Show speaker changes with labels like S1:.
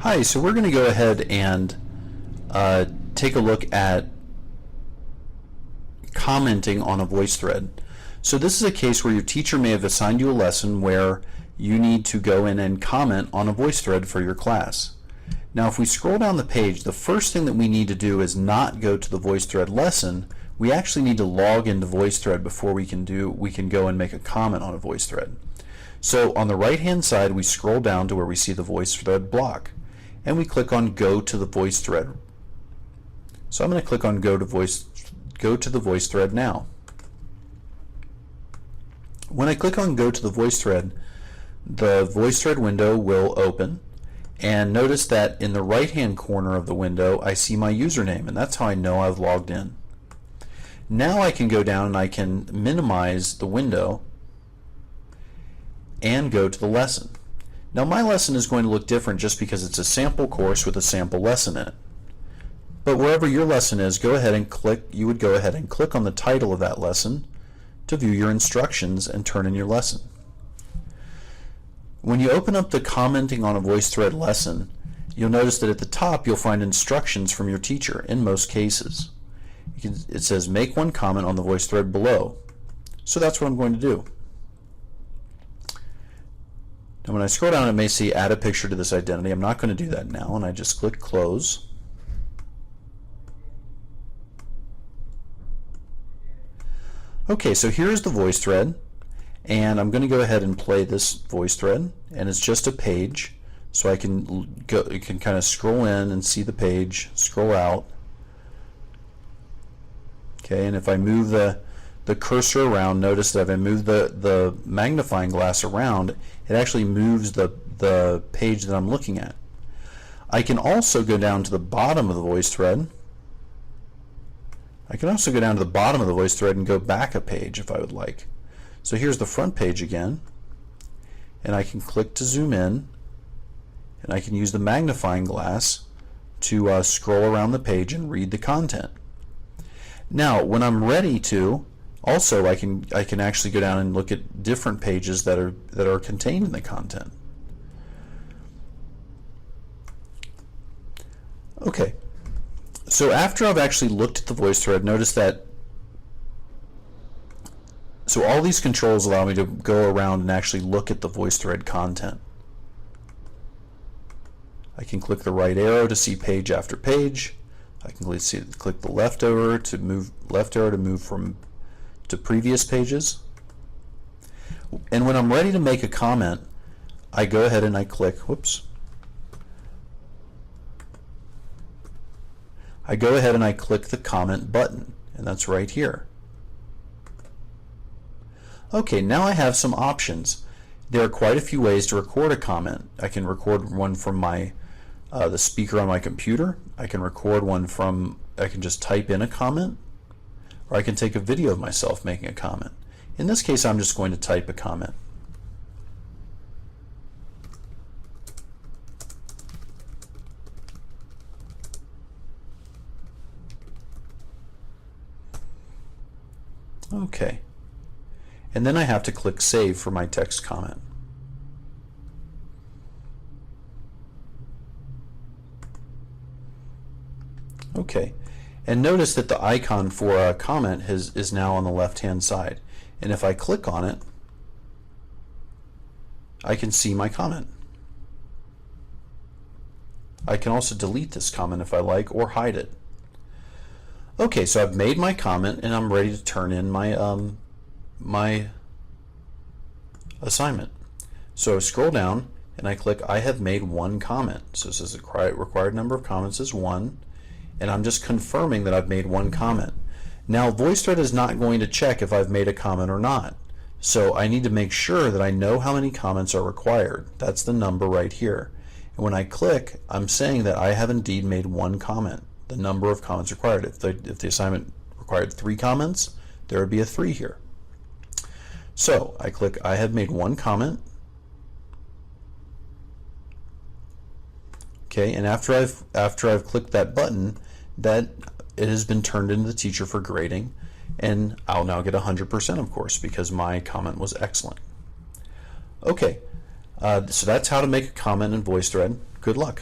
S1: Hi, so we're going to go ahead and take a look at commenting on a voice thread. So this is a case where your teacher may have assigned you a lesson where you need to go in and comment on a voice thread for your class. Now if we scroll down the page, the first thing that we need to do is not go to the VoiceThread lesson. We actually need to log into VoiceThread before we can go and make a comment on a voice thread. So on the right hand side we scroll down to where we see the VoiceThread block and we click on Go to the VoiceThread. So I'm going to click on Go to the VoiceThread now. When I click on Go to the VoiceThread, the VoiceThread window will open, and notice that in the right hand corner of the window I see my username, and that's how I know I've logged in. Now I can go down and I can minimize the window and go to the lesson. Now my lesson is going to look different just because it's a sample course with a sample lesson in it. But wherever your lesson is, you would go ahead and click on the title of that lesson to view your instructions and turn in your lesson. When you open up the commenting on a VoiceThread lesson, you'll notice that at the top you'll find instructions from your teacher in most cases. It says make one comment on the VoiceThread below. So that's what I'm going to do. Now when I scroll down it may say add a picture to this identity. I'm not going to do that now, and I just click close. Okay, so here's the voice thread, and I'm going to go ahead and play this voice thread, and it's just a page, so I can kind of scroll in and see the page, scroll out. Okay, and if I move the cursor around, notice that if I move the magnifying glass around, it actually moves the page that I'm looking at. I can also go down to the bottom of the voice thread. I can also go down to the bottom of the voice thread and go back a page if I would like. So here's the front page again, and I can click to zoom in, and I can use the magnifying glass to scroll around the page and read the content. Now when I'm ready to, also I can actually go down and look at different pages that are contained in the content. Okay. So after I've actually looked at the voice thread, notice that so all these controls allow me to go around and actually look at the voice thread content. I can click the right arrow to see page after page. I can click the left arrow to move to previous pages. And when I'm ready to make a comment, I go ahead and I click, I go ahead and I click the comment button, and that's right here. Okay, now I have some options. There are quite a few ways to record a comment. I can record one from the speaker on my computer. I can record one I can just type in a comment, or I can take a video of myself making a comment. In this case, I'm just going to type a comment. Okay, and then I have to click Save for my text comment. Okay, and notice that the icon for a comment is now on the left hand side, and if I click on it, I can see my comment. I can also delete this comment if I like, or hide it. Okay, so I've made my comment and I'm ready to turn in my my assignment. So I scroll down and I click I have made one comment. So it says the required number of comments is 1, and I'm just confirming that I've made one comment. Now VoiceThread is not going to check if I've made a comment or not. So I need to make sure that I know how many comments are required. That's the number right here. And when I click, I'm saying that I have indeed made one comment. The number of comments required. If the assignment required 3 comments, there would be a 3 here. So I click I have made one comment. Okay, and after I've clicked that button, that it has been turned into the teacher for grading, and I'll now get 100%, of course, because my comment was excellent. Okay, so that's how to make a comment in VoiceThread. Good luck.